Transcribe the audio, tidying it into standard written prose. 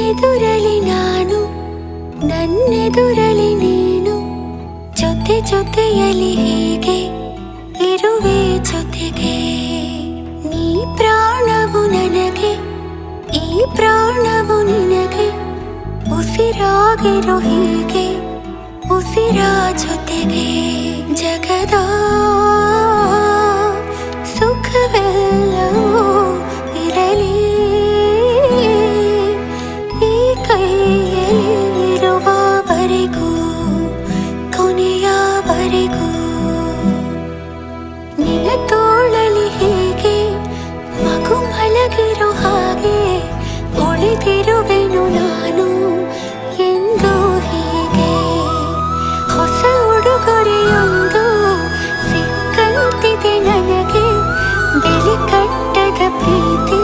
ನಿನ್ನೆದುರಲಿ ನಾನು ನನ್ನೆದುರಲಿ ನೀನು ಜೊತೆ ಜೊತೆಯಲಿ ಹೀಗೆ ಇರುವೆ ಜೊತೆಗೆ ನೀ ಪ್ರಾಣವು ನನಗೆ ಈ ಪ್ರಾಣವು ನಿನಗೆ ಉಸಿರಾಗಿರೋ ಹೀಗೆ ಉಸಿರ ಜೊತೆಗೆ ಜಗದ ಸುಖವೆಲ್ಲವೂ ಇರಲಿ ಈ ಕೈಯಲ್ಲಿ ಇರುವವರೆಗೂ ಕೊನೆಯವರೆಗೂ ನಿನ್ನ ತೋಳಲಿ ಹೀಗೆ ಮಗು ಮಲಗಿರೋ ಹಾಗೆ ಉಳಿದಿರುವೆನು ನಾನು ಎಂದು ಹೀಗೆ ಹೊಸ ಉಡುಗೊರೆಯೊಂದು ಸಿಕ್ಕಂತಿದೆ ನನಗೆ ಬೆಲೆ ಕಟ್ಟದ ಪ್ರೀತಿ